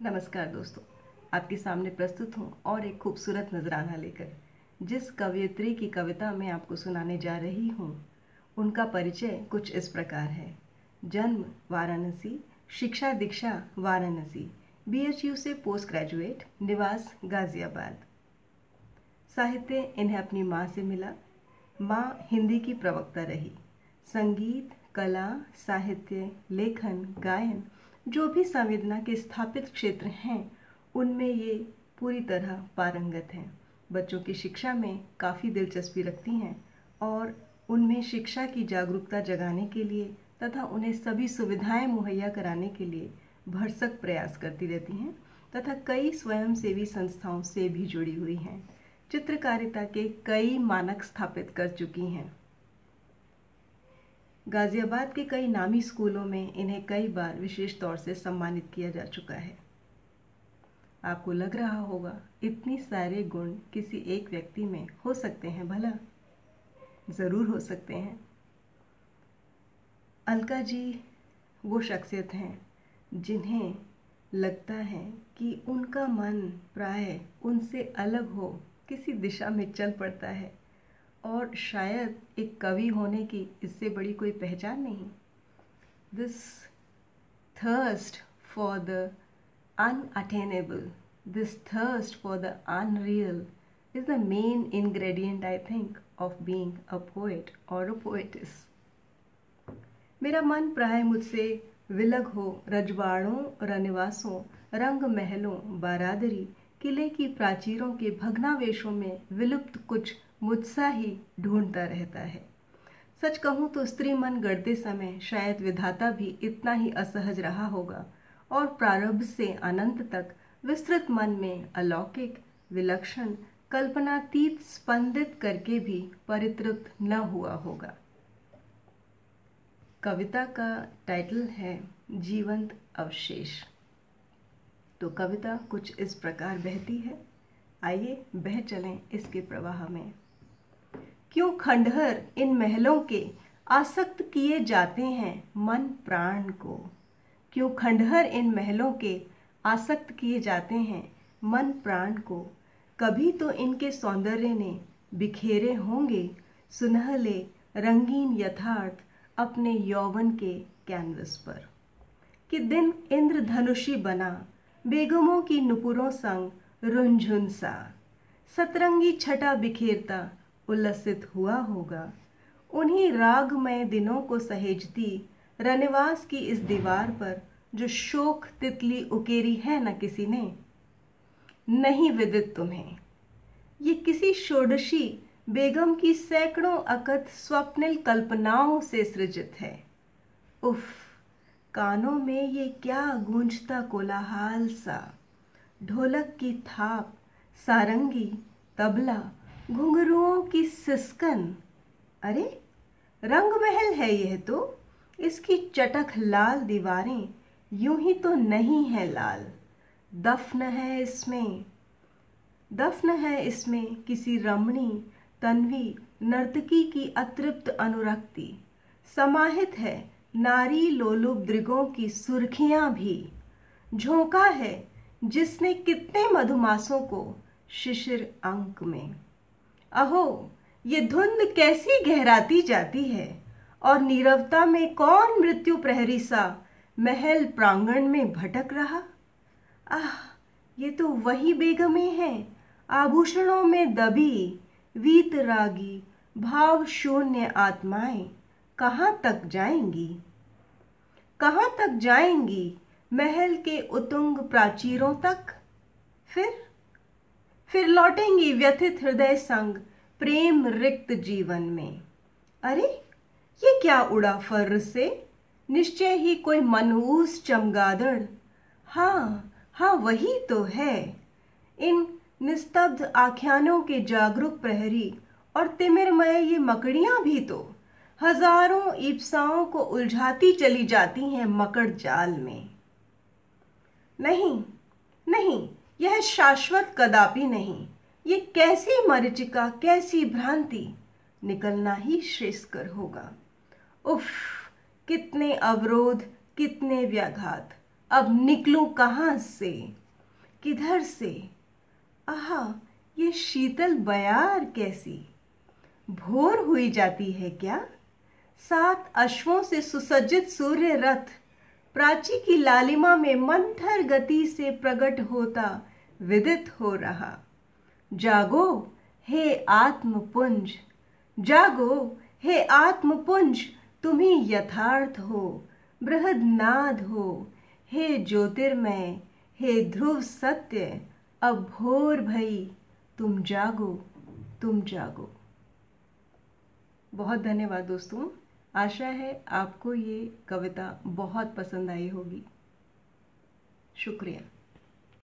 नमस्कार दोस्तों, आपके सामने प्रस्तुत हूँ और एक खूबसूरत नजराना लेकर। जिस कवयित्री की कविता मैं आपको सुनाने जा रही हूँ, उनका परिचय कुछ इस प्रकार है। जन्म वाराणसी, शिक्षा दीक्षा वाराणसी, BHU से पोस्ट ग्रेजुएट, निवास गाजियाबाद। साहित्य इन्हें अपनी माँ से मिला। माँ हिंदी की प्रवक्ता रही। संगीत, कला, साहित्य, लेखन, गायन, जो भी संवेदना के स्थापित क्षेत्र हैं, उनमें ये पूरी तरह पारंगत हैं। बच्चों की शिक्षा में काफ़ी दिलचस्पी रखती हैं और उनमें शिक्षा की जागरूकता जगाने के लिए तथा उन्हें सभी सुविधाएं मुहैया कराने के लिए भरसक प्रयास करती रहती हैं तथा कई स्वयंसेवी संस्थाओं से भी जुड़ी हुई हैं। चित्रकारिता के कई मानक स्थापित कर चुकी हैं। गाजियाबाद के कई नामी स्कूलों में इन्हें कई बार विशेष तौर से सम्मानित किया जा चुका है। आपको लग रहा होगा, इतनी सारे गुण किसी एक व्यक्ति में हो सकते हैं भला? ज़रूर हो सकते हैं। अलका जी वो शख्सियत हैं जिन्हें लगता है कि उनका मन प्राय उनसे अलग हो किसी दिशा में चल पड़ता है और शायद एक कवि होने की इससे बड़ी कोई पहचान नहीं। This thirst for the unattainable, this thirst for the unreal is the main ingredient, I think, of being a poet or a poet's. मेरा मन प्राय मुझसे विलग हो रजवाड़ों, रनिवासों, रंग महलों, बारादरी, किले की प्राचीरों के भग्नावेशों में विलुप्त कुछ मुझसा ही ढूंढता रहता है। सच कहूँ तो स्त्री मन गढ़ते समय शायद विधाता भी इतना ही असहज रहा होगा और प्रारंभ से अनंत तक विस्तृत मन में अलौकिक, विलक्षण, कल्पनातीत स्पंदित करके भी परितृप्त न हुआ होगा। कविता का टाइटल है जीवंत अवशेष। तो कविता कुछ इस प्रकार बहती है। आइए बह चलें इसके प्रवाह में। क्यों खंडहर इन महलों के आसक्त किए जाते हैं मन प्राण को? क्यों खंडहर इन महलों के आसक्त किए जाते हैं मन प्राण को? कभी तो इनके सौंदर्य ने बिखेरे होंगे सुनहले रंगीन यथार्थ अपने यौवन के कैनवस पर, कि दिन इंद्रधनुषी बना बेगमों की नुपुरों संग रुंझुन सा सतरंगी छटा बिखेरता उल्लसित हुआ होगा। उन्हीं रागमय दिनों को सहेजती रनिवास की इस दीवार पर जो शोक तितली उकेरी है न किसी ने। नहीं विदित तुम्हें, ये किसी षोडशी बेगम की सैकड़ों अकथ स्वप्निल कल्पनाओं से सृजित है। उफ, कानों में ये क्या गूंजता कोलाहल सा, ढोलक की थाप, सारंगी, तबला, घुंघरुओं की सिसकन। अरे रंग महल है यह तो, इसकी चटख लाल दीवारें यूं ही तो नहीं है लाल। दफन है इसमें किसी रमणी तन्वी नर्तकी की अतृप्त अनुरक्ति। समाहित है नारी लोलुप दृगों की सुर्खियां भी। झोंका है जिसने कितने मधुमासों को शिशिर अंक में। अहो ये धुंध कैसी गहराती जाती है और नीरवता में कौन मृत्यु प्रहरी सा महल प्रांगण में भटक रहा। आह, ये तो वही बेगमें हैं, आभूषणों में दबी वीतरागी भाव शून्य आत्माएं। कहाँ तक जाएंगी, कहाँ तक जाएंगी महल के उतुंग प्राचीरों तक? फिर लौटेंगी व्यथित हृदय संग प्रेम रिक्त जीवन में। अरे ये क्या उड़ा फर्र से, निश्चय ही कोई मनहूस चमगादड़। हाँ वही तो है। इन निस्तब्ध आख्यानों के जागरूक प्रहरी और तिमिरमय ये मकड़ियां भी तो हजारों ईप्साओं को उलझाती चली जाती हैं मकड़ जाल में। नहीं, यह शाश्वत कदापि नहीं। ये कैसी मरीचिका, कैसी भ्रांति, निकलना ही श्रेयस्कर होगा। उफ, कितने अवरोध, कितने व्याघात, अब निकलूं कहाँ से, किधर से, आहा ये शीतल बयार कैसी। भोर हुई जाती है क्या, 7 अश्वों से सुसज्जित सूर्य रथ प्राची की लालिमा में मंथर गति से प्रकट होता विदित हो रहा। जागो हे आत्मपुंज, जागो हे आत्मपुंज, तुम्ही यथार्थ हो, बृहदनाद हो, हे ज्योतिर्मय, हे ध्रुव सत्य। अब भोर भई, तुम जागो, तुम जागो। बहुत धन्यवाद दोस्तों। आशा है आपको ये कविता बहुत पसंद आई होगी। शुक्रिया।